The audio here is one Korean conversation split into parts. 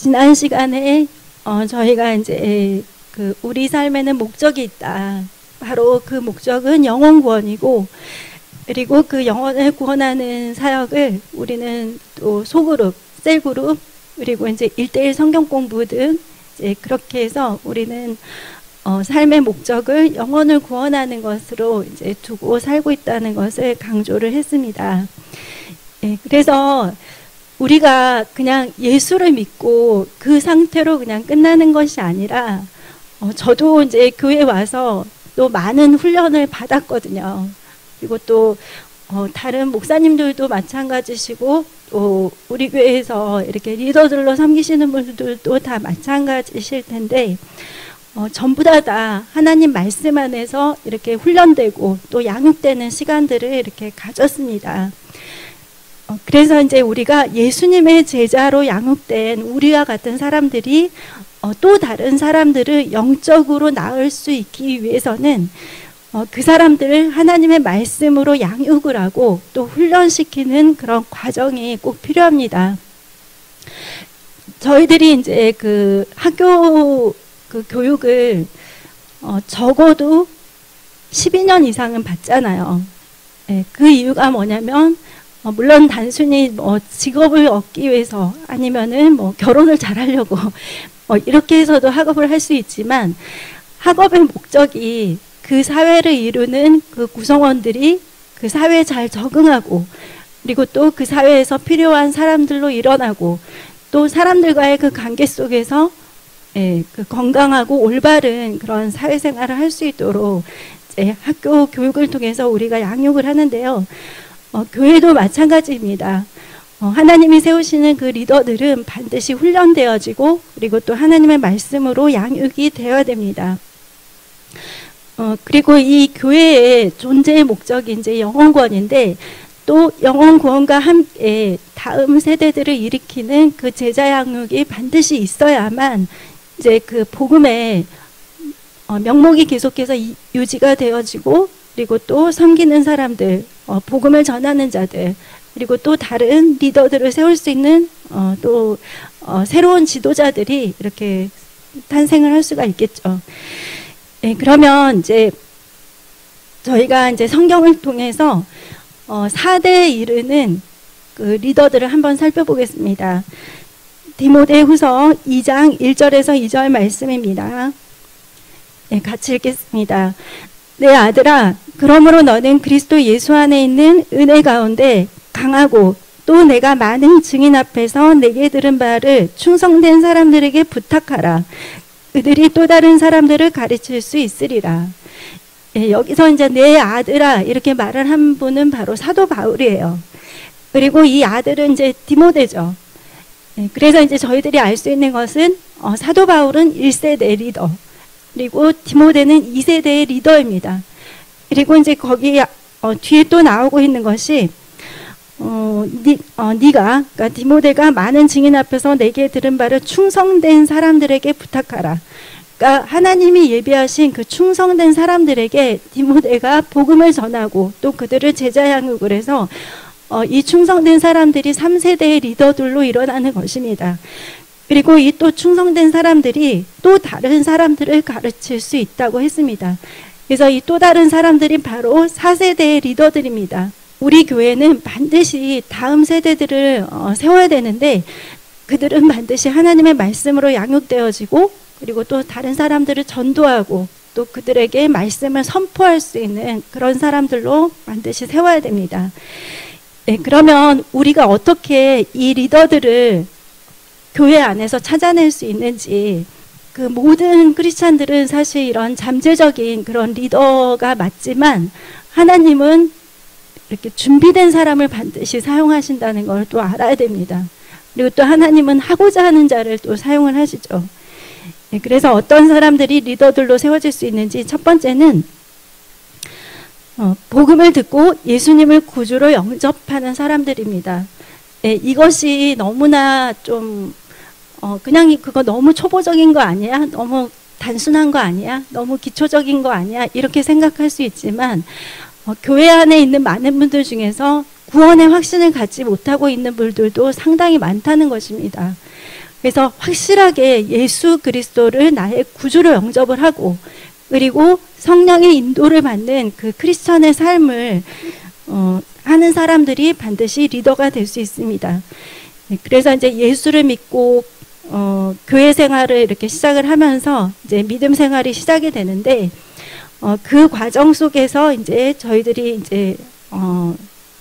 지난 시간에 저희가 이제 그 우리 삶에는 목적이 있다. 바로 그 목적은 영혼 구원이고, 그리고 그 영혼을 구원하는 사역을 우리는 또 소그룹, 셀그룹, 그리고 이제 1:1 성경 공부 등 이제 그렇게 해서 우리는 삶의 목적을 영혼을 구원하는 것으로 이제 두고 살고 있다는 것을 강조를 했습니다. 예, 그래서 우리가 그냥 예수를 믿고 그 상태로 그냥 끝나는 것이 아니라, 저도 이제 교회 와서 또 많은 훈련을 받았거든요. 그리고 또 다른 목사님들도 마찬가지시고, 또 우리 교회에서 이렇게 리더들로 섬기시는 분들도 다 마찬가지실 텐데, 전부 다 하나님 말씀 안에서 이렇게 훈련되고 또 양육되는 시간들을 이렇게 가졌습니다. 그래서 이제 우리가 예수님의 제자로 양육된 우리와 같은 사람들이 또 다른 사람들을 영적으로 낳을 수 있기 위해서는 그 사람들을 하나님의 말씀으로 양육을 하고 또 훈련시키는 그런 과정이 꼭 필요합니다. 저희들이 이제 그 학교 그 교육을 적어도 12년 이상은 받잖아요. 네, 그 이유가 뭐냐면, 물론 단순히 직업을 얻기 위해서 아니면은 결혼을 잘하려고 이렇게 해서도 학업을 할 수 있지만, 학업의 목적이 그 사회를 이루는 그 구성원들이 그 사회에 잘 적응하고, 그리고 또 그 사회에서 필요한 사람들로 일어나고, 또 사람들과의 그 관계 속에서 그 건강하고 올바른 그런 사회생활을 할 수 있도록 이제 학교 교육을 통해서 우리가 양육을 하는데요. 교회도 마찬가지입니다. 하나님이 세우시는 그 리더들은 반드시 훈련되어지고, 그리고 또 하나님의 말씀으로 양육이 되어야 됩니다. 그리고 이 교회의 존재의 목적이 이제 영혼구원인데, 또 영혼구원과 함께 다음 세대들을 일으키는 그 제자 양육이 반드시 있어야만 이제 그 복음의 명목이 계속해서 유지가 되어지고, 그리고 또 섬기는 사람들, 복음을 전하는 자들, 그리고 또 다른 리더들을 세울 수 있는 또 새로운 지도자들이 이렇게 탄생을 할 수가 있겠죠. 네, 그러면 이제 저희가 이제 성경을 통해서 4대에 이르는 그 리더들을 한번 살펴보겠습니다. 디모데후서 2장 1절에서 2절 말씀입니다. 네, 같이 읽겠습니다. 내 아들아, 그러므로 너는 그리스도 예수 안에 있는 은혜 가운데 강하고, 또 내가 많은 증인 앞에서 내게 들은 바를 충성된 사람들에게 부탁하라. 그들이 또 다른 사람들을 가르칠 수 있으리라. 네, 여기서 이제 내 아들아 이렇게 말을 한 분은 바로 사도 바울이에요. 그리고 이 아들은 이제 디모데죠. 네, 그래서 이제 저희들이 알 수 있는 것은 사도 바울은 1세대 리더, 그리고 디모데는 2세대의 리더입니다. 그리고 이제 거기 뒤에 또 나오고 있는 것이 그러니까 디모데가 많은 증인 앞에서 내게 들은 바를 충성된 사람들에게 부탁하라. 그러니까 하나님이 예비하신 그 충성된 사람들에게 디모데가 복음을 전하고 또 그들을 제자 양육을 해서 이 충성된 사람들이 3세대의 리더들로 일어나는 것입니다. 그리고 이 또 충성된 사람들이 또 다른 사람들을 가르칠 수 있다고 했습니다. 그래서 이 또 다른 사람들이 바로 4세대의 리더들입니다. 우리 교회는 반드시 다음 세대들을 세워야 되는데, 그들은 반드시 하나님의 말씀으로 양육되어지고, 그리고 또 다른 사람들을 전도하고 또 그들에게 말씀을 선포할 수 있는 그런 사람들로 반드시 세워야 됩니다. 네, 그러면 우리가 어떻게 이 리더들을 교회 안에서 찾아낼 수 있는지, 그 모든 크리스찬들은 사실 이런 잠재적인 그런 리더가 맞지만, 하나님은 이렇게 준비된 사람을 반드시 사용하신다는 걸 또 알아야 됩니다. 그리고 또 하나님은 하고자 하는 자를 또 사용을 하시죠. 네, 그래서 어떤 사람들이 리더들로 세워질 수 있는지, 첫 번째는 복음을 듣고 예수님을 구주로 영접하는 사람들입니다. 네, 이것이 너무나 좀 그냥 그거 너무 초보적인 거 아니야? 너무 단순한 거 아니야? 너무 기초적인 거 아니야? 이렇게 생각할 수 있지만, 교회 안에 있는 많은 분들 중에서 구원의 확신을 갖지 못하고 있는 분들도 상당히 많다는 것입니다. 그래서 확실하게 예수 그리스도를 나의 구주로 영접을 하고, 그리고 성령의 인도를 받는 그 크리스천의 삶을 하는 사람들이 반드시 리더가 될 수 있습니다. 그래서 이제 예수를 믿고 교회 생활을 이렇게 시작을 하면서 이제 믿음 생활이 시작이 되는데, 그 과정 속에서 이제 저희들이 이제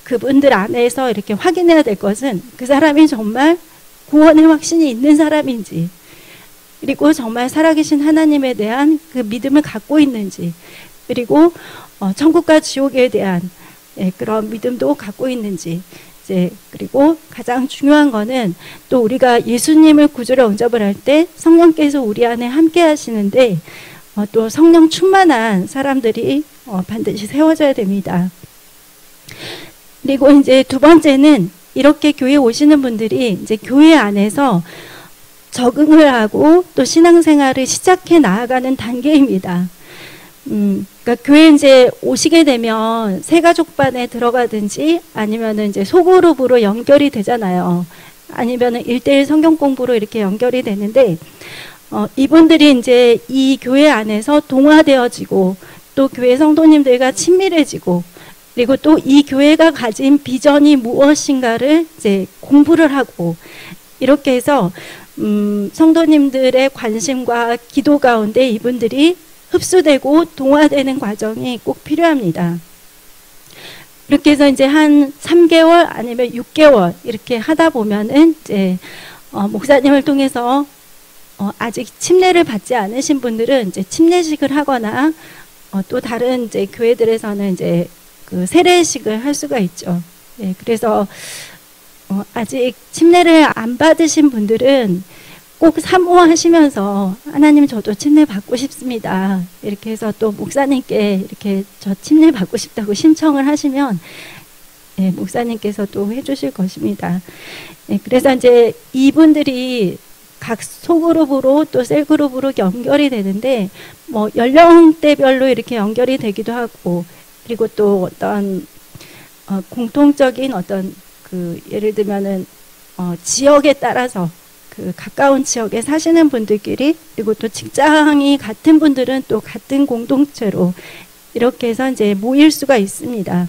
그분들 안에서 이렇게 확인해야 될 것은 그 사람이 정말 구원의 확신이 있는 사람인지, 그리고 정말 살아계신 하나님에 대한 그 믿음을 갖고 있는지, 그리고 천국과 지옥에 대한 그런 믿음도 갖고 있는지, 이제 그리고 가장 중요한 거는 또 우리가 예수님을 구주로 영접을 할 때 성령께서 우리 안에 함께 하시는데, 또 성령 충만한 사람들이 반드시 세워져야 됩니다. 그리고 이제 두 번째는 이렇게 교회 오시는 분들이 이제 교회 안에서 적응을 하고 또 신앙생활을 시작해 나아가는 단계입니다. 그러니까 교회 이제 오시게 되면 새가족반에 들어가든지 아니면은 이제 소그룹으로 연결이 되잖아요. 아니면은 1:1 성경 공부로 이렇게 연결이 되는데, 이분들이 이제 이 교회 안에서 동화되어지고 또 교회 성도님들과 친밀해지고, 그리고 또 이 교회가 가진 비전이 무엇인가를 이제 공부를 하고, 이렇게 해서 성도님들의 관심과 기도 가운데 이분들이 흡수되고 동화되는 과정이 꼭 필요합니다. 이렇게 해서 이제 한 3개월 아니면 6개월 이렇게 하다 보면은 이제 목사님을 통해서 아직 침례를 받지 않으신 분들은 이제 침례식을 하거나 또 다른 이제 교회들에서는 이제 그 세례식을 할 수가 있죠. 예, 그래서 아직 침례를 안 받으신 분들은 꼭 사모하시면서 하나님 저도 침례 받고 싶습니다. 이렇게 해서 또 목사님께 이렇게 저 침례 받고 싶다고 신청을 하시면 예, 목사님께서 또 해주실 것입니다. 예, 그래서 이제 이분들이 각 소그룹으로 또 셀그룹으로 연결이 되는데, 뭐 연령대별로 이렇게 연결이 되기도 하고, 그리고 또 어떤 공통적인 어떤 그 예를 들면은 지역에 따라서 그 가까운 지역에 사시는 분들끼리, 그리고 또 직장이 같은 분들은 또 같은 공동체로 이렇게 해서 이제 모일 수가 있습니다.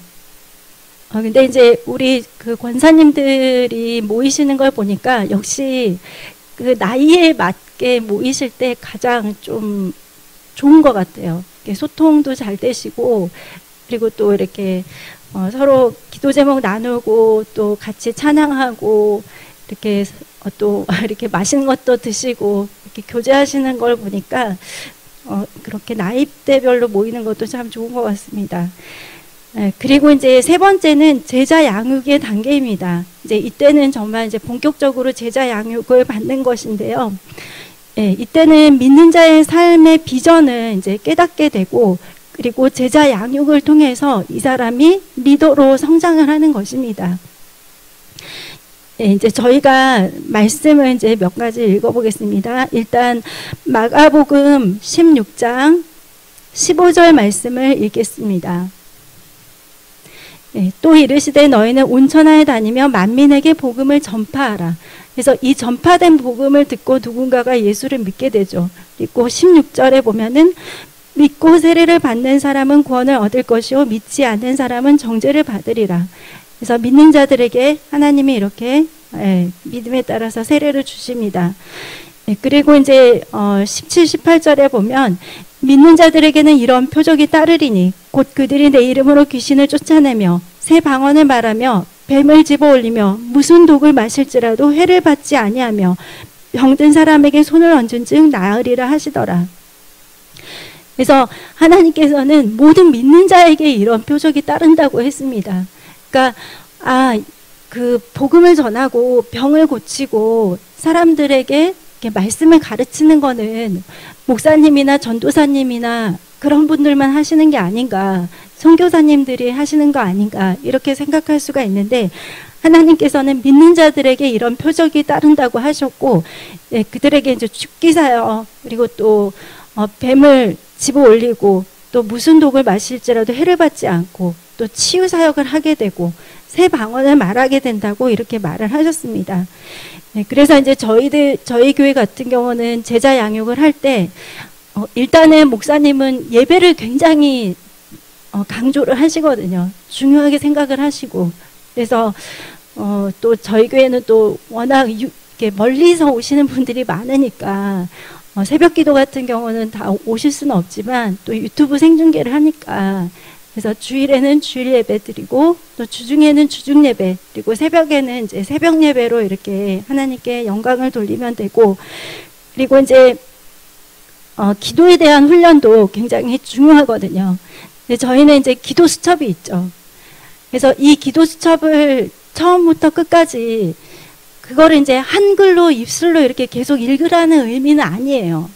근데 이제 우리 그 권사님들이 모이시는 걸 보니까 역시 그 나이에 맞게 모이실 때 가장 좀 좋은 것 같아요. 소통도 잘 되시고, 그리고 또 이렇게 서로 기도 제목 나누고 또 같이 찬양하고 이렇게 또 이렇게 맛있는 것도 드시고 이렇게 교제하시는 걸 보니까 그렇게 나이대별로 모이는 것도 참 좋은 것 같습니다. 네, 그리고 이제 세 번째는 제자 양육의 단계입니다. 이제 이때는 정말 이제 본격적으로 제자 양육을 받는 것인데요. 네, 이때는 믿는 자의 삶의 비전을 이제 깨닫게 되고, 그리고 제자 양육을 통해서 이 사람이 리더로 성장을 하는 것입니다. 네, 이제 저희가 말씀을 이제 몇 가지 읽어보겠습니다. 일단 마가복음 16장 15절 말씀을 읽겠습니다. 네, 또 이르시되 너희는 온천하에 다니며 만민에게 복음을 전파하라. 그래서 이 전파된 복음을 듣고 누군가가 예수를 믿게 되죠. 그리고 16절에 보면은 믿고 세례를 받는 사람은 구원을 얻을 것이요 믿지 않는 사람은 정죄를 받으리라. 그래서 믿는 자들에게 하나님이 이렇게 믿음에 따라서 세례를 주십니다. 그리고 이제 17, 18절에 보면 믿는 자들에게는 이런 표적이 따르리니 곧 그들이 내 이름으로 귀신을 쫓아내며 새 방언을 말하며 뱀을 집어올리며 무슨 독을 마실지라도 해를 받지 아니하며 병든 사람에게 손을 얹은 즉 나으리라 하시더라. 그래서 하나님께서는 모든 믿는 자에게 이런 표적이 따른다고 했습니다. 그러니까 그 복음을 전하고 병을 고치고 사람들에게 이렇게 말씀을 가르치는 거는 목사님이나 전도사님이나 그런 분들만 하시는 게 아닌가, 선교사님들이 하시는 거 아닌가 이렇게 생각할 수가 있는데, 하나님께서는 믿는 자들에게 이런 표적이 따른다고 하셨고, 그들에게 이제 죽기 사역, 그리고 또 뱀을 집어 올리고 또 무슨 독을 마실지라도 해를 받지 않고 또 치유 사역을 하게 되고, 새 방언을 말하게 된다고 이렇게 말을 하셨습니다. 네, 그래서 이제 저희 교회 같은 경우는 제자 양육을 할 때, 일단은 목사님은 예배를 굉장히 강조를 하시거든요. 중요하게 생각을 하시고. 그래서 또 저희 교회는 또 워낙 이렇게 멀리서 오시는 분들이 많으니까 새벽 기도 같은 경우는 다 오실 수는 없지만 또 유튜브 생중계를 하니까, 그래서 주일에는 주일 예배 드리고 또 주중에는 주중 예배, 그리고 새벽에는 이제 새벽 예배로 이렇게 하나님께 영광을 돌리면 되고, 그리고 이제 기도에 대한 훈련도 굉장히 중요하거든요. 근데 저희는 이제 기도 수첩이 있죠. 그래서 이 기도 수첩을 처음부터 끝까지 그거를 이제 한글로 입술로 이렇게 계속 읽으라는 의미는 아니에요.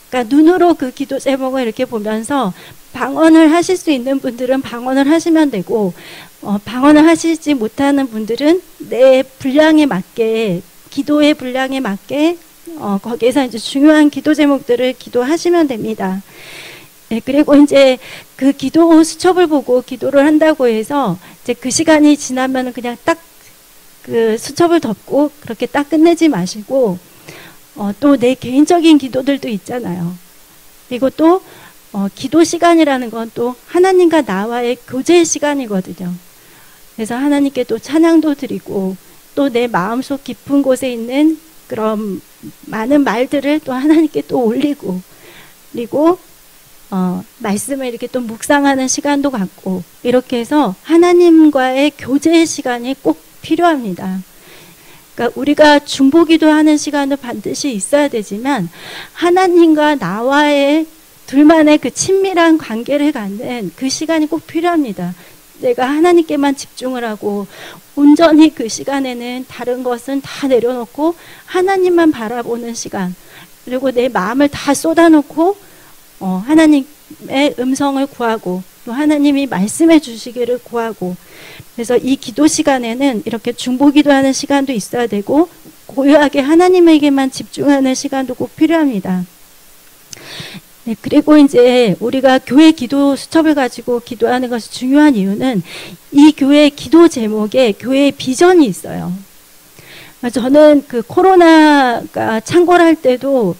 그러니까 눈으로 그 기도 제목을 이렇게 보면서 방언을 하실 수 있는 분들은 방언을 하시면 되고, 방언을 하시지 못하는 분들은 내 분량에 맞게, 기도의 분량에 맞게 거기에서 이제 중요한 기도 제목들을 기도하시면 됩니다. 네, 그리고 이제 그 기도 수첩을 보고 기도를 한다고 해서 이제 그 시간이 지나면 그냥 딱 그 수첩을 덮고 그렇게 딱 끝내지 마시고, 또 내 개인적인 기도들도 있잖아요. 그리고 또 기도 시간이라는 건 또 하나님과 나와의 교제 시간이거든요. 그래서 하나님께 또 찬양도 드리고, 또 내 마음속 깊은 곳에 있는 그런 많은 말들을 또 하나님께 또 올리고, 그리고 말씀을 이렇게 또 묵상하는 시간도 갖고, 이렇게 해서 하나님과의 교제 시간이 꼭 필요합니다. 그러니까 우리가 중보기도 하는 시간도 반드시 있어야 되지만, 하나님과 나와의 둘만의 그 친밀한 관계를 갖는 그 시간이 꼭 필요합니다. 내가 하나님께만 집중을 하고 온전히 그 시간에는 다른 것은 다 내려놓고 하나님만 바라보는 시간, 그리고 내 마음을 다 쏟아놓고 하나님의 음성을 구하고 또 하나님이 말씀해 주시기를 구하고, 그래서 이 기도 시간에는 이렇게 중보기도하는 시간도 있어야 되고 고요하게 하나님에게만 집중하는 시간도 꼭 필요합니다. 네, 그리고 이제 우리가 교회 기도 수첩을 가지고 기도하는 것이 중요한 이유는 이 교회 기도 제목에 교회의 비전이 있어요. 저는 그 코로나가 창궐할 때도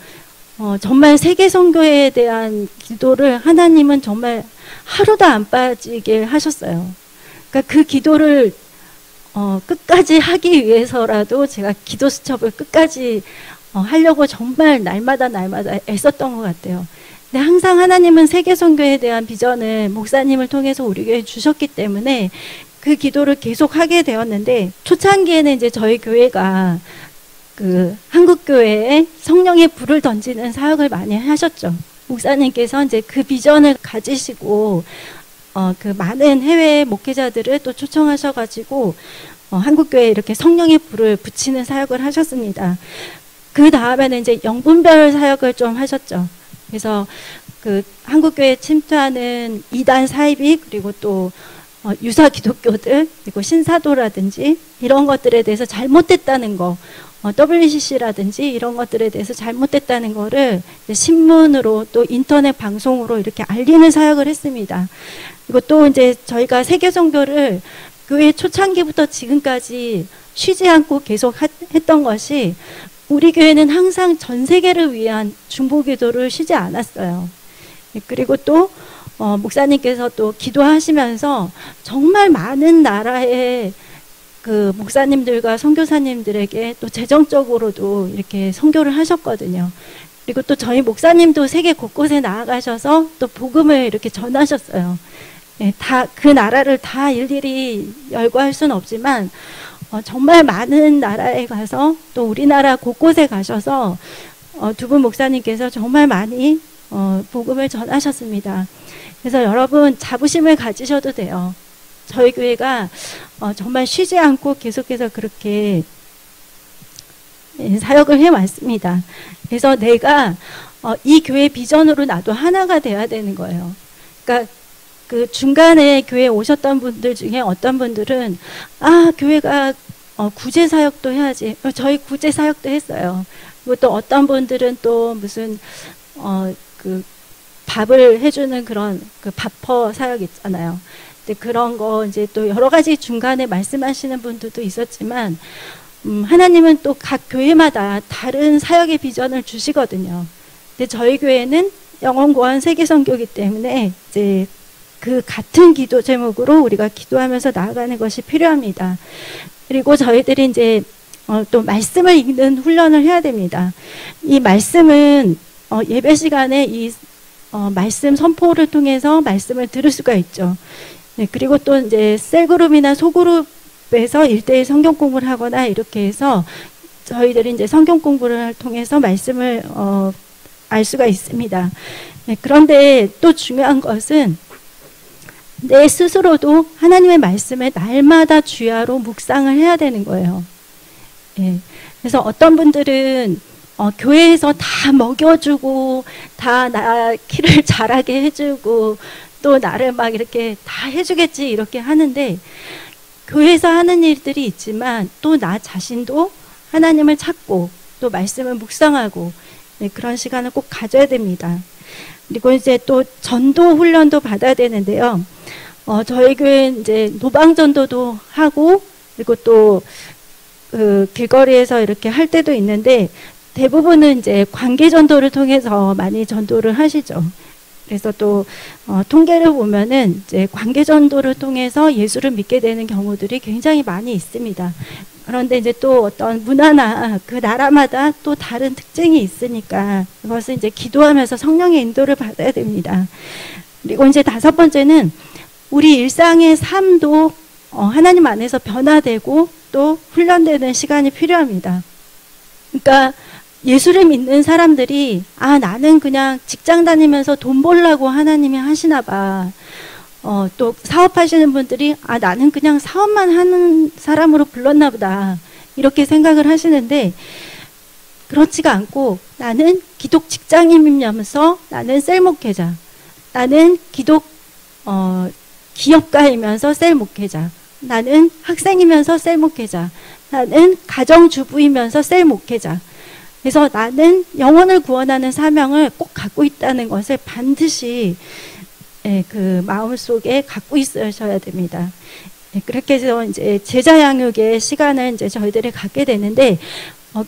정말 세계 선교에 대한 기도를 하나님은 정말 하루도 안 빠지게 하셨어요. 그러니까 그 기도를 끝까지 하기 위해서라도 제가 기도 수첩을 끝까지 하려고 정말 날마다 애썼던 것 같아요. 근데 항상 하나님은 세계 선교에 대한 비전을 목사님을 통해서 우리 교회에 주셨기 때문에 그 기도를 계속 하게 되었는데, 초창기에는 이제 저희 교회가 그 한국 교회에 성령의 불을 던지는 사역을 많이 하셨죠. 목사님께서 이제 그 비전을 가지시고 그 많은 해외 목회자들을 또 초청하셔가지고 한국 교회에 이렇게 성령의 불을 붙이는 사역을 하셨습니다. 그 다음에는 이제 영분별 사역을 좀 하셨죠. 그래서 그 한국 교회에 침투하는 이단 사이비, 그리고 또 유사 기독교들, 그리고 신사도라든지 이런 것들에 대해서 잘못됐다는 거, WCC라든지 이런 것들에 대해서 잘못됐다는 거를 신문으로 또 인터넷 방송으로 이렇게 알리는 사역을 했습니다. 그리고 또 이제 저희가 세계 선교를 교회 초창기부터 지금까지 쉬지 않고 계속 했던 것이, 우리 교회는 항상 전 세계를 위한 중보기도를 쉬지 않았어요. 그리고 또 목사님께서 또 기도하시면서 정말 많은 나라의 그 목사님들과 선교사님들에게 또 재정적으로도 이렇게 선교를 하셨거든요. 그리고 또 저희 목사님도 세계 곳곳에 나아가셔서 또 복음을 이렇게 전하셨어요. 네, 다 그 나라를 다 일일이 열거할 수는 없지만 정말 많은 나라에 가서 또 우리나라 곳곳에 가셔서 두 분 목사님께서 정말 많이 복음을 전하셨습니다. 그래서 여러분 자부심을 가지셔도 돼요. 저희 교회가 정말 쉬지 않고 계속해서 그렇게 사역을 해왔습니다. 그래서 내가 이 교회 비전으로 나도 하나가 돼야 되는 거예요. 그러니까 그 중간에 교회에 오셨던 분들 중에 어떤 분들은 교회가 구제 사역도 해야지. 저희 구제 사역도 했어요. 그리고 또 어떤 분들은 또 무슨 그 밥을 해주는 그런 그 밥퍼 사역 있잖아요. 근데 그런 거 이제 또 여러 가지 중간에 말씀하시는 분들도 있었지만, 하나님은 또 각 교회마다 다른 사역의 비전을 주시거든요. 근데 저희 교회는 영혼구원 세계선교이기 때문에 이제 그 같은 기도 제목으로 우리가 기도하면서 나아가는 것이 필요합니다. 그리고 저희들이 이제 또 말씀을 읽는 훈련을 해야 됩니다. 이 말씀은 예배 시간에 이 말씀 선포를 통해서 말씀을 들을 수가 있죠. 네, 그리고 또 이제 셀그룹이나 소그룹에서 1:1 성경 공부를 하거나 이렇게 해서 저희들이 이제 성경 공부를 통해서 말씀을 알 수가 있습니다. 네, 그런데 또 중요한 것은 내 스스로도 하나님의 말씀을 날마다 주야로 묵상을 해야 되는 거예요. 예. 그래서 어떤 분들은 교회에서 다 먹여주고 다 나 키를 자라게 해주고 또 나를 막 이렇게 다 해주겠지 이렇게 하는데, 교회에서 하는 일들이 있지만 또 나 자신도 하나님을 찾고 또 말씀을 묵상하고, 네, 그런 시간을 꼭 가져야 됩니다. 그리고 이제 또 전도 훈련도 받아야 되는데요. 저희 교회 이제 노방전도도 하고, 그리고 또 그 길거리에서 이렇게 할 때도 있는데, 대부분은 이제 관계전도를 통해서 많이 전도를 하시죠. 그래서 또 통계를 보면은 이제 관계전도를 통해서 예수를 믿게 되는 경우들이 굉장히 많이 있습니다. 그런데 이제 또 어떤 문화나 그 나라마다 또 다른 특징이 있으니까 그것은 이제 기도하면서 성령의 인도를 받아야 됩니다. 그리고 이제 5번째는 우리 일상의 삶도 하나님 안에서 변화되고 또 훈련되는 시간이 필요합니다. 그러니까 예수를 믿는 사람들이 나는 그냥 직장 다니면서 돈 벌려고 하나님이 하시나 봐. 또 사업하시는 분들이 나는 그냥 사업만 하는 사람으로 불렀나 보다. 이렇게 생각을 하시는데, 그렇지가 않고 나는 기독 직장인이면서 나는 셀 목회자, 나는 기독 기업가이면서 셀 목회자, 나는 학생이면서 셀 목회자, 나는 가정주부이면서 셀 목회자. 그래서 나는 영혼을 구원하는 사명을 꼭 갖고 있다는 것을 반드시 그 마음속에 갖고 있으셔야 됩니다. 그렇게 해서 이제 제자 양육의 시간을 이제 저희들이 갖게 되는데,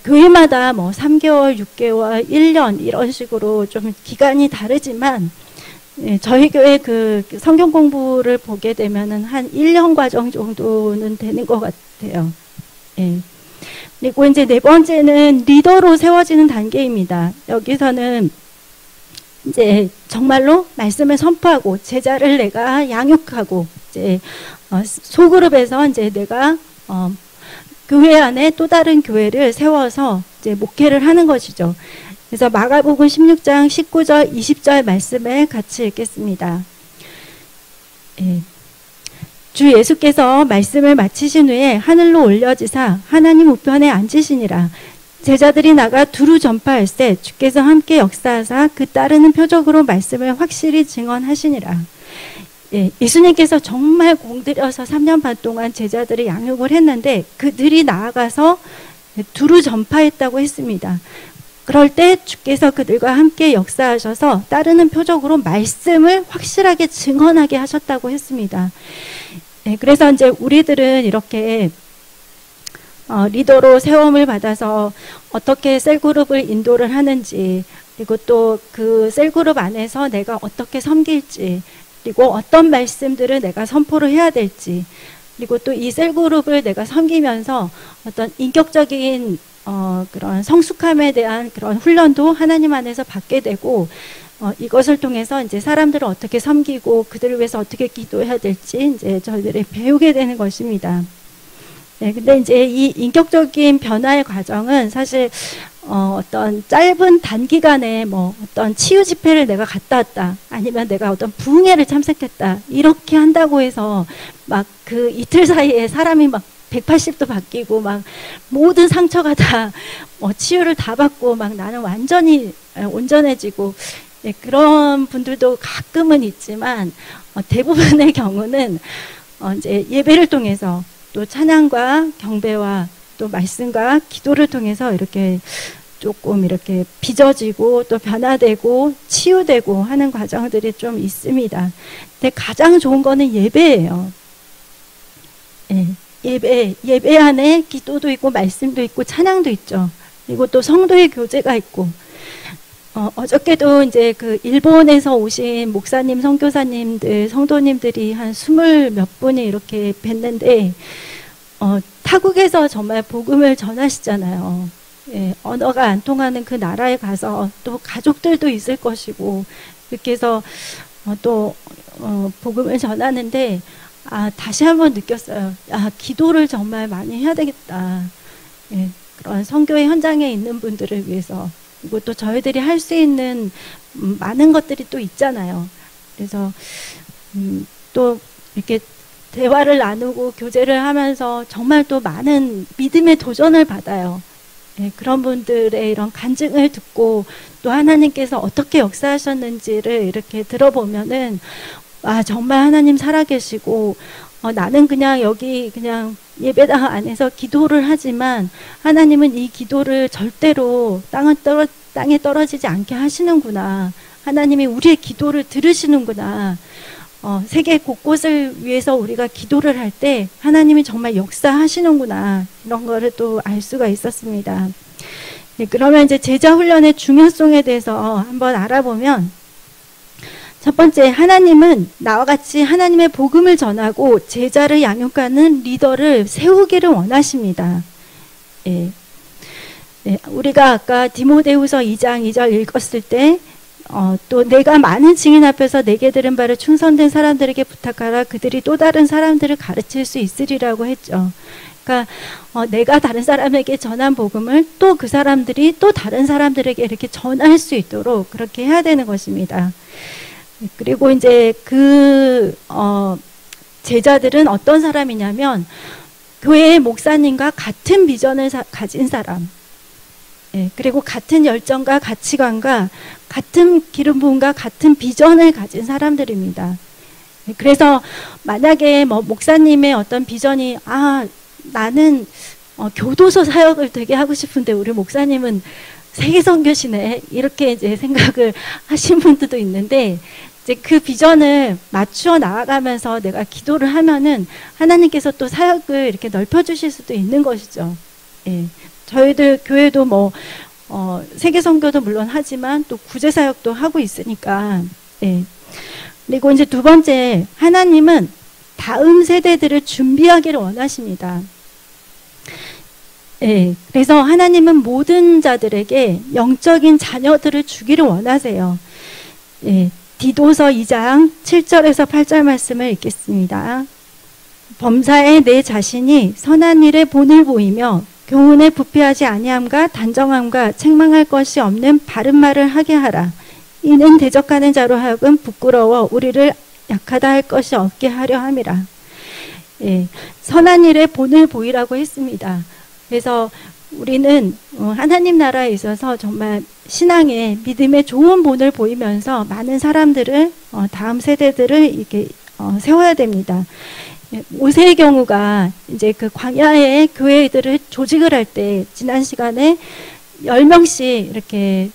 교회마다 뭐 3개월, 6개월, 1년 이런 식으로 좀 기간이 다르지만, 저희 교회 그 성경 공부를 보게 되면은 한 1년 과정 정도는 되는 것 같아요. 그리고 이제 4번째는 리더로 세워지는 단계입니다. 여기서는 이제 정말로 말씀을 선포하고 제자를 내가 양육하고, 이제 소그룹에서 이제 내가 교회 안에 또 다른 교회를 세워서 이제 목회를 하는 것이죠. 그래서 마가복음 16장 19절 20절 말씀을 같이 읽겠습니다. 주 예수께서 말씀을 마치신 후에 하늘로 올려지사 하나님 우편에 앉으시니라. 제자들이 나가 두루 전파할세 주께서 함께 역사하사 그 따르는 표적으로 말씀을 확실히 증언하시니라. 예수님께서 정말 공들여서 3년 반 동안 제자들이 양육을 했는데 그들이 나아가서 두루 전파했다고 했습니다. 그럴 때 주께서 그들과 함께 역사하셔서 따르는 표적으로 말씀을 확실하게 증언하게 하셨다고 했습니다. 그래서 이제 우리들은 이렇게 리더로 세움을 받아서 어떻게 셀그룹을 인도를 하는지, 그리고 또 그 셀그룹 안에서 내가 어떻게 섬길지, 그리고 어떤 말씀들을 내가 선포를 해야 될지, 그리고 또 이 셀그룹을 내가 섬기면서 어떤 인격적인 그런 성숙함에 대한 그런 훈련도 하나님 안에서 받게 되고, 이것을 통해서 이제 사람들을 어떻게 섬기고 그들을 위해서 어떻게 기도해야 될지 이제 저희들이 배우게 되는 것입니다. 근데 이제 이 인격적인 변화의 과정은 사실 어떤 짧은 단기간에 뭐 어떤 치유 집회를 내가 갔다 왔다, 아니면 내가 어떤 부흥회를 참석했다 이렇게 한다고 해서 막 그 이틀 사이에 사람이 막 180도 바뀌고 막 모든 상처가 다 치유를 다 받고 막 나는 완전히 온전해지고, 그런 분들도 가끔은 있지만 대부분의 경우는 이제 예배를 통해서 또 찬양과 경배와 또 말씀과 기도를 통해서 이렇게 조금 이렇게 빚어지고 또 변화되고 치유되고 하는 과정들이 좀 있습니다. 근데 가장 좋은 거는 예배예요. 예배 안에 기도도 있고 말씀도 있고 찬양도 있죠. 그리고 또 성도의 교제가 있고, 어저께도 이제 그 일본에서 오신 목사님, 선교사님들, 성도님들이 한 20 몇 분이 이렇게 뵀는데, 타국에서 정말 복음을 전하시잖아요. 언어가 안 통하는 그 나라에 가서 또 가족들도 있을 것이고, 이렇게 해서 또 복음을 전하는데, 다시 한번 느꼈어요. 기도를 정말 많이 해야 되겠다. 그런 선교의 현장에 있는 분들을 위해서. 그리고 또 저희들이 할 수 있는 많은 것들이 또 있잖아요. 그래서 또 이렇게 대화를 나누고 교제를 하면서 정말 또 많은 믿음의 도전을 받아요. 그런 분들의 이런 간증을 듣고 또 하나님께서 어떻게 역사하셨는지를 이렇게 들어보면은 정말 하나님 살아계시고, 나는 그냥 여기 그냥 예배당 안에서 기도를 하지만 하나님은 이 기도를 절대로 땅에 떨어지지 않게 하시는구나. 하나님이 우리의 기도를 들으시는구나. 세계 곳곳을 위해서 우리가 기도를 할 때 하나님이 정말 역사하시는구나. 이런 거를 또 알 수가 있었습니다. 그러면 이제 제자 훈련의 중요성에 대해서 한번 알아보면, 첫 번째, 하나님은 나와 같이 하나님의 복음을 전하고 제자를 양육하는 리더를 세우기를 원하십니다. 우리가 아까 디모데후서 2장 2절 읽었을 때, 또 내가 많은 증인 앞에서 내게 들은 바를 충성된 사람들에게 부탁하라. 그들이 또 다른 사람들을 가르칠 수 있으리라고 했죠. 그러니까 내가 다른 사람에게 전한 복음을 또 그 사람들이 또 다른 사람들에게 이렇게 전할 수 있도록 그렇게 해야 되는 것입니다. 그리고 이제 제자들은 어떤 사람이냐면 교회의 목사님과 같은 비전을 가진 사람, 그리고 같은 열정과 가치관과 같은 기름 부음과 같은 비전을 가진 사람들입니다. 그래서 만약에 목사님의 어떤 비전이 나는 교도소 사역을 되게 하고 싶은데 우리 목사님은 세계 선교시네, 이렇게 이제 생각을 하신 분들도 있는데, 이제 그 비전을 맞추어 나아가면서 내가 기도를 하면은 하나님께서 또 사역을 이렇게 넓혀주실 수도 있는 것이죠. 저희들 교회도 세계 선교도 물론 하지만 또 구제 사역도 하고 있으니까. 그리고 이제 두 번째, 하나님은 다음 세대들을 준비하기를 원하십니다. 그래서 하나님은 모든 자들에게 영적인 자녀들을 주기를 원하세요. 디도서 2장 7절에서 8절 말씀을 읽겠습니다. 범사에 내 자신이 선한 일에 본을 보이며 교훈에 부패하지 아니함과 단정함과 책망할 것이 없는 바른 말을 하게 하라. 이는 대적하는 자로 하여금 부끄러워 우리를 약하다 할 것이 없게 하려 함이라. 선한 일에 본을 보이라고 했습니다. 그래서 우리는 하나님 나라에 있어서 정말 신앙의 믿음의 좋은 본을 보이면서 많은 사람들을 다음 세대들을 이렇게 세워야 됩니다. 모세의 경우가 이제 그 광야의 교회들을 조직을 할 때 지난 시간에 10명씩 이렇게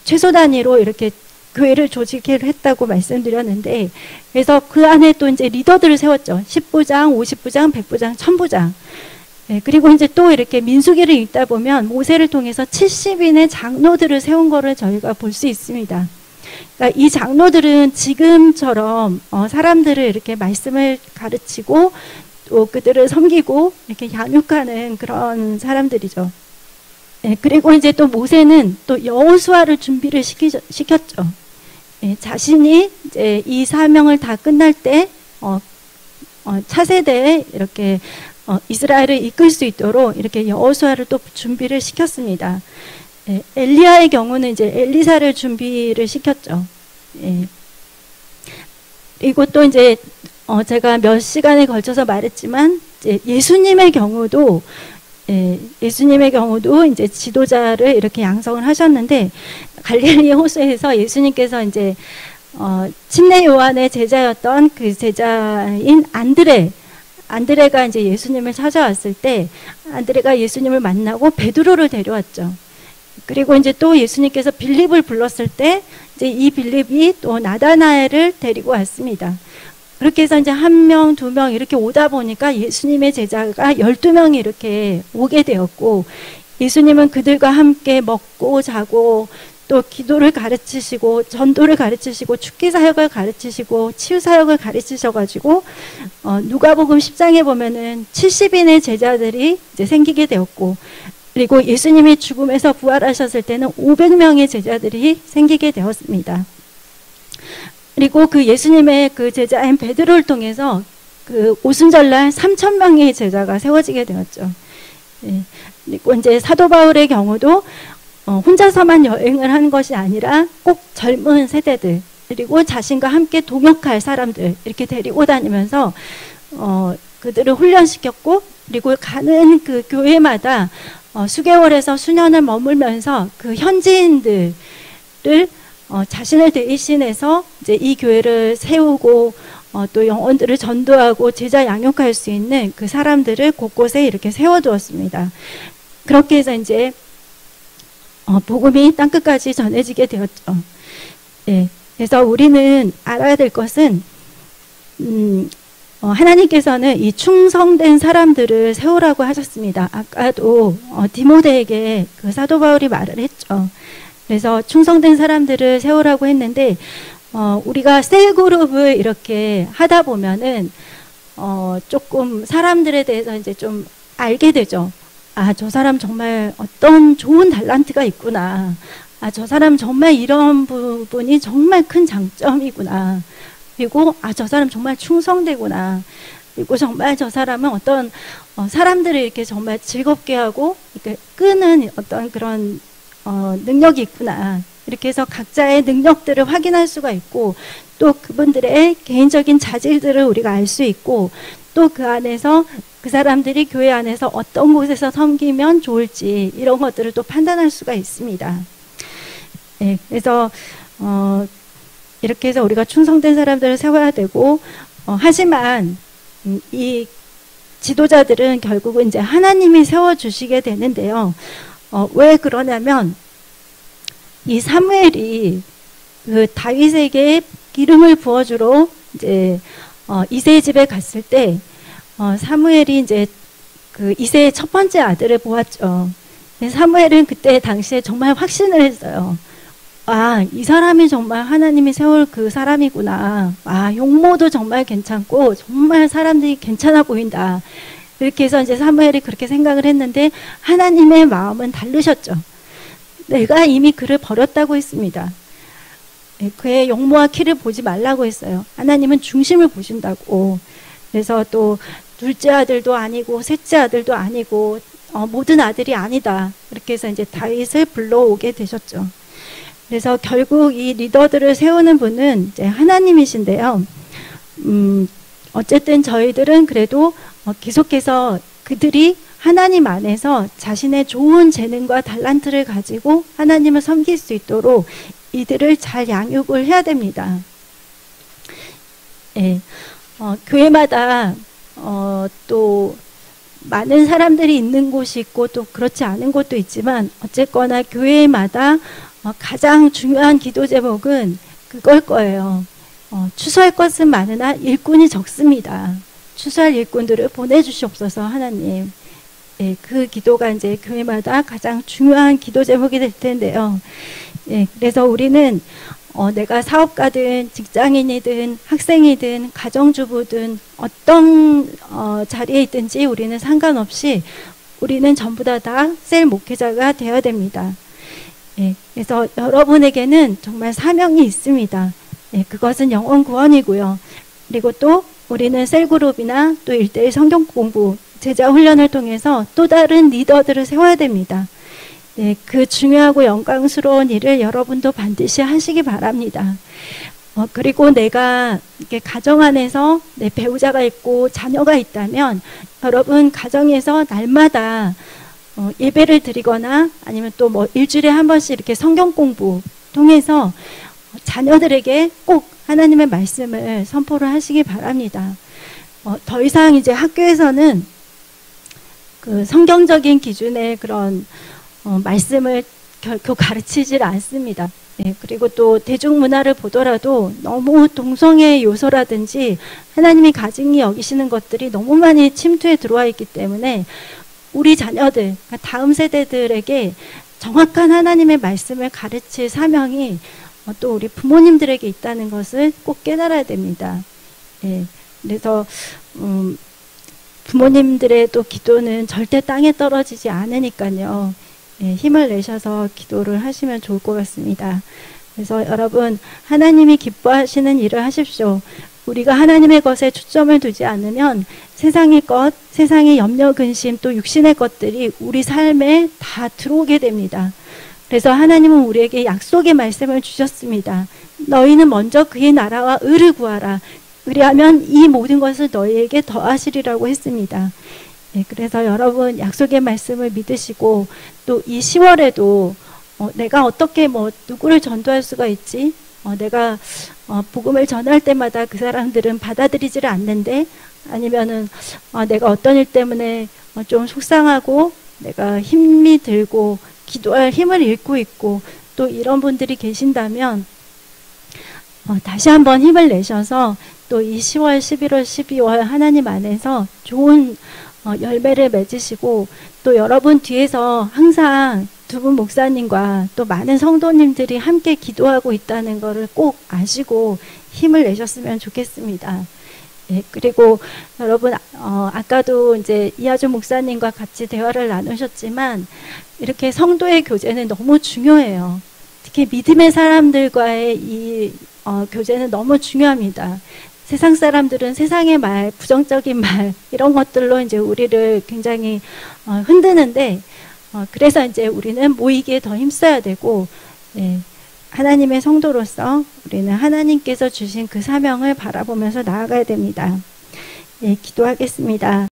최소 단위로 이렇게 교회를 조직을 했다고 말씀드렸는데, 그래서 그 안에 또 이제 리더들을 세웠죠. 10부장, 50부장, 100부장, 1000부장. 그리고 이제 또 이렇게 민수기를 읽다 보면 모세를 통해서 70인의 장로들을 세운 거를 저희가 볼 수 있습니다. 그러니까 이 장로들은 지금처럼 사람들을 이렇게 말씀을 가르치고 또 그들을 섬기고 이렇게 양육하는 그런 사람들이죠. 그리고 이제 또 모세는 또 여호수아를 준비를 시켰죠. 자신이 이제 이 사명을 다 끝날 때 차세대에 이렇게 이스라엘을 이끌 수 있도록 이렇게 여호수아를 또 준비를 시켰습니다. 엘리야의 경우는 이제 엘리사를 준비를 시켰죠. 그리고 또 이제 제가 몇 시간에 걸쳐서 말했지만 이제 예수님의 경우도 이제 지도자를 이렇게 양성을 하셨는데, 갈릴리 호수에서 예수님께서 이제 침례 요한의 제자였던 그 제자인 안드레가 이제 예수님을 찾아왔을 때 안드레가 예수님을 만나고 베드로를 데려왔죠. 그리고 이제 또 예수님께서 빌립을 불렀을 때 이제 이 빌립이 또 나다나엘을 데리고 왔습니다. 그렇게 해서 이제 1명, 2명 이렇게 오다 보니까 예수님의 제자가 12명이 이렇게 오게 되었고, 예수님은 그들과 함께 먹고 자고 또 기도를 가르치시고 전도를 가르치시고 축기 사역을 가르치시고 치유 사역을 가르치셔가지고 누가복음 10장에 보면은 70인의 제자들이 이제 생기게 되었고, 그리고 예수님이 죽음에서 부활하셨을 때는 500명의 제자들이 생기게 되었습니다. 그리고 그 예수님의 그 제자인 베드로를 통해서 그 오순절날 3,000명의 제자가 세워지게 되었죠. 예. 그리고 이제 사도 바울의 경우도 혼자서만 여행을 하는 것이 아니라 꼭 젊은 세대들, 그리고 자신과 함께 동역할 사람들 이렇게 데리고 다니면서 그들을 훈련시켰고, 그리고 가는 그 교회마다 수개월에서 수년을 머물면서 그 현지인들을 자신을 대신해서 이제 이 교회를 세우고 또 영혼들을 전도하고 제자 양육할 수 있는 그 사람들을 곳곳에 이렇게 세워두었습니다. 그렇게 해서 이제 복음이 땅끝까지 전해지게 되었죠. 예, 그래서 우리는 알아야 될 것은 하나님께서는 이 충성된 사람들을 세우라고 하셨습니다. 아까도 디모데에게 그 사도 바울이 말을 했죠. 그래서 충성된 사람들을 세우라고 했는데 우리가 셀그룹을 이렇게 하다 보면은 조금 사람들에 대해서 이제 좀 알게 되죠. 아, 저 사람 정말 어떤 좋은 달란트가 있구나. 아, 저 사람 정말 이런 부분이 정말 큰 장점이구나. 그리고 아, 저 사람 정말 충성되구나. 그리고 정말 저 사람은 어떤 사람들을 이렇게 정말 즐겁게 하고 이렇게 끄는 어떤 그런 능력이 있구나. 이렇게 해서 각자의 능력들을 확인할 수가 있고, 또 그분들의 개인적인 자질들을 우리가 알 수 있고, 또 그 안에서 그 사람들이 교회 안에서 어떤 곳에서 섬기면 좋을지 이런 것들을 또 판단할 수가 있습니다. 네, 그래서 이렇게 해서 우리가 충성된 사람들을 세워야 되고, 하지만 이 지도자들은 결국은 이제 하나님이 세워주시게 되는데요. 왜 그러냐면 이 사무엘이 그 다윗에게 기름을 부어주러 이제 이새의 집에 갔을 때 사무엘이 이제 그 이새의 첫 번째 아들을 보았죠. 사무엘은 그때 당시에 정말 확신을 했어요. 아, 이 사람이 정말 하나님이 세울 그 사람이구나. 아, 용모도 정말 괜찮고 정말 사람들이 괜찮아 보인다. 이렇게 해서 이제 사무엘이 그렇게 생각을 했는데 하나님의 마음은 다르셨죠. 내가 이미 그를 버렸다고 했습니다. 그의 용모와 키를 보지 말라고 했어요. 하나님은 중심을 보신다고. 그래서 또 둘째 아들도 아니고 셋째 아들도 아니고 모든 아들이 아니다. 이렇게 해서 이제 다윗을 불러오게 되셨죠. 그래서 결국 이 리더들을 세우는 분은 이제 하나님이신데요. 어쨌든 저희들은 그래도 계속해서 그들이 하나님 안에서 자신의 좋은 재능과 달란트를 가지고 하나님을 섬길 수 있도록 이들을 잘 양육을 해야 됩니다. 예, 교회마다 또 많은 사람들이 있는 곳이 있고 또 그렇지 않은 곳도 있지만 어쨌거나 교회마다 가장 중요한 기도 제목은 그걸 거예요. 추수할 것은 많으나 일꾼이 적습니다. 추수할 일꾼들을 보내주시옵소서 하나님. 예, 그 기도가 이제 교회마다 가장 중요한 기도 제목이 될 텐데요. 예, 그래서 우리는 내가 사업가든 직장인이든 학생이든 가정주부든 어떤 자리에 있든지 우리는 상관없이 우리는 전부 다 셀 목회자가 되어야 됩니다. 예, 그래서 여러분에게는 정말 사명이 있습니다. 예, 그것은 영혼 구원이고요. 그리고 또 우리는 셀그룹이나 또 1:1 성경 공부, 제자 훈련을 통해서 또 다른 리더들을 세워야 됩니다. 네, 그 중요하고 영광스러운 일을 여러분도 반드시 하시기 바랍니다. 그리고 내가 이렇게 가정 안에서 내 배우자가 있고 자녀가 있다면 여러분 가정에서 날마다 예배를 드리거나 아니면 또 뭐 일주일에 한 번씩 이렇게 성경 공부 통해서 자녀들에게 꼭 하나님의 말씀을 선포를 하시기 바랍니다. 더 이상 이제 학교에서는 그 성경적인 기준의 그런 말씀을 결코 가르치질 않습니다. 예, 그리고 또 대중문화를 보더라도 너무 동성애 요소라든지 하나님이 가증히 여기시는 것들이 너무 많이 침투해 들어와 있기 때문에 우리 자녀들, 다음 세대들에게 정확한 하나님의 말씀을 가르칠 사명이 또 우리 부모님들에게 있다는 것을 꼭 깨달아야 됩니다. 예, 그래서 부모님들의 또 기도는 절대 땅에 떨어지지 않으니까요. 예, 힘을 내셔서 기도를 하시면 좋을 것 같습니다. 그래서 여러분, 하나님이 기뻐하시는 일을 하십시오. 우리가 하나님의 것에 초점을 두지 않으면 세상의 것, 세상의 염려, 근심, 또 육신의 것들이 우리 삶에 다 들어오게 됩니다. 그래서 하나님은 우리에게 약속의 말씀을 주셨습니다. 너희는 먼저 그의 나라와 의를 구하라. 그리하면 이 모든 것을 너희에게 더하시리라고 했습니다. 예, 그래서 여러분 약속의 말씀을 믿으시고 또 이 10월에도 내가 어떻게 누구를 전도할 수가 있지? 내가 복음을 전할 때마다 그 사람들은 받아들이지를 않는데, 아니면은 내가 어떤 일 때문에 좀 속상하고 내가 힘이 들고 기도할 힘을 잃고 있고 또 이런 분들이 계신다면 다시 한번 힘을 내셔서 또 이 10월, 11월, 12월 하나님 안에서 좋은 열매를 맺으시고 또 여러분 뒤에서 항상 두 분 목사님과 또 많은 성도님들이 함께 기도하고 있다는 것을 꼭 아시고 힘을 내셨으면 좋겠습니다. 예, 그리고 여러분 아까도 이제 이하준 목사님과 같이 대화를 나누셨지만 이렇게 성도의 교제는 너무 중요해요. 특히 믿음의 사람들과의 이 교제는 너무 중요합니다. 세상 사람들은 세상의 말, 부정적인 말 이런 것들로 이제 우리를 굉장히 흔드는데 그래서 이제 우리는 모이기에 더 힘써야 되고, 네, 하나님의 성도로서 우리는 하나님께서 주신 그 사명을 바라보면서 나아가야 됩니다. 네, 기도하겠습니다.